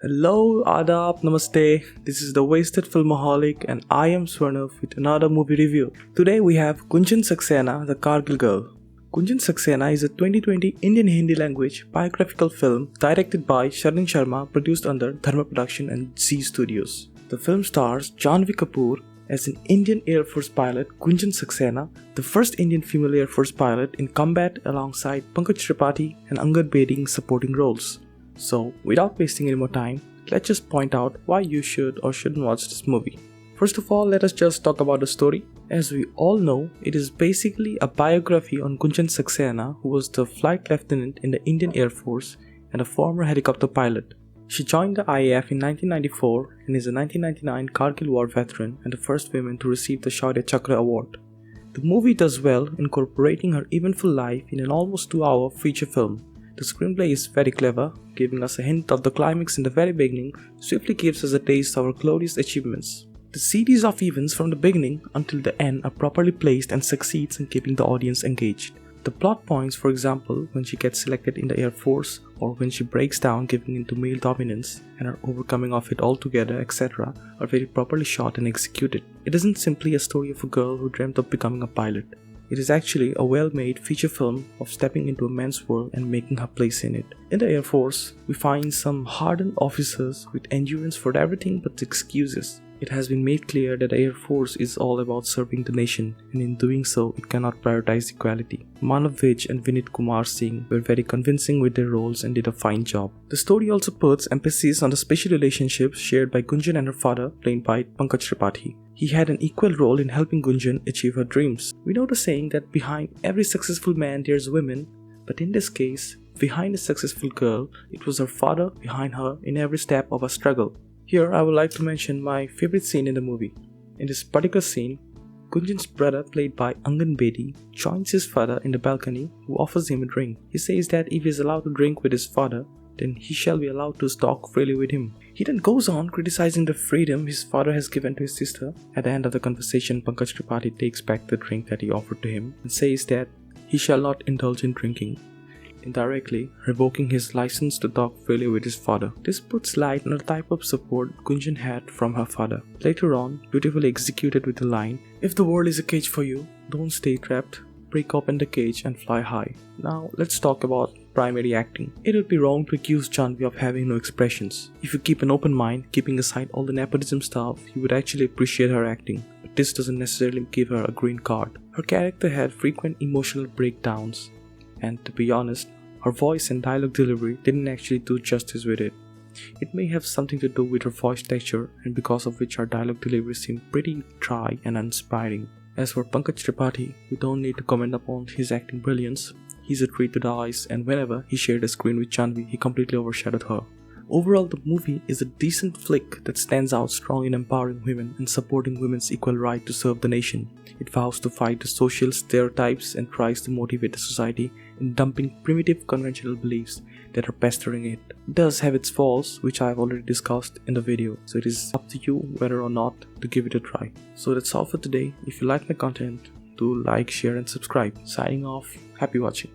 Hello, Adab, Namaste. This is the Wasted Filmoholic and I am Swarnav with another movie review. Today we have Gunjan Saxena, the Kargil Girl. Gunjan Saxena is a 2020 Indian Hindi language biographical film directed by Sharan Sharma, produced under Dharma Production and Z Studios. The film stars Janhvi Kapoor as an Indian Air Force pilot, Gunjan Saxena, the first Indian female Air Force pilot in combat alongside Pankaj Tripathi and Angad Bedi in supporting roles. So, without wasting any more time, let's just point out why you should or shouldn't watch this movie. First of all, let us just talk about the story. As we all know, it is basically a biography on Gunjan Saxena, who was the flight lieutenant in the Indian Air Force and a former helicopter pilot. She joined the IAF in 1994 and is a 1999 Kargil War veteran and the first woman to receive the Shaurya Chakra award. The movie does well, incorporating her eventful life in an almost 2-hour feature film. The screenplay is very clever, giving us a hint of the climax in the very beginning, swiftly gives us a taste of her glorious achievements. The series of events from the beginning until the end are properly placed and succeeds in keeping the audience engaged. The plot points, for example, when she gets selected in the Air Force, or when she breaks down giving into male dominance and her overcoming of it altogether, etc., are very properly shot and executed. It isn't simply a story of a girl who dreamt of becoming a pilot. It is actually a well-made feature film of stepping into a man's world and making her place in it. In the Air Force, we find some hardened officers with endurance for everything but excuses. It has been made clear that the Air Force is all about serving the nation, and in doing so, it cannot prioritize equality. Manav Vij and Vinit Kumar Singh were very convincing with their roles and did a fine job. The story also puts emphasis on the special relationships shared by Gunjan and her father, played by Pankaj Tripathi. He had an equal role in helping Gunjan achieve her dreams. We know the saying that behind every successful man there's women, but in this case, behind a successful girl, it was her father behind her in every step of her struggle. Here I would like to mention my favorite scene in the movie. In this particular scene, Gunjan's brother, played by Angad Bedi, joins his father in the balcony, who offers him a drink. He says that if he is allowed to drink with his father, then he shall be allowed to talk freely with him. He then goes on criticizing the freedom his father has given to his sister. At the end of the conversation, Pankaj Tripathi takes back the drink that he offered to him and says that he shall not indulge in drinking, indirectly revoking his license to talk freely with his father. This puts light on the type of support Gunjan had from her father. Later on, beautifully executed with the line, "If the world is a cage for you, don't stay trapped. Break open the cage and fly high." Now, let's talk about primary acting. It would be wrong to accuse Janhvi of having no expressions. If you keep an open mind, keeping aside all the nepotism stuff, you would actually appreciate her acting. But this doesn't necessarily give her a green card. Her character had frequent emotional breakdowns, and to be honest, her voice and dialogue delivery didn't actually do justice with it. It may have something to do with her voice texture, and because of which her dialogue delivery seemed pretty dry and uninspiring. As for Pankaj Tripathi, we don't need to comment upon his acting brilliance. He's a treat to the eyes, and whenever he shared a screen with Janhvi, he completely overshadowed her. Overall, the movie is a decent flick that stands out strong in empowering women and supporting women's equal right to serve the nation. It vows to fight the social stereotypes and tries to motivate the society in dumping primitive conventional beliefs that are pestering it. It does have its faults, which I have already discussed in the video, so it is up to you whether or not to give it a try. So that's all for today. If you like my content, do like, share and subscribe. Signing off, happy watching.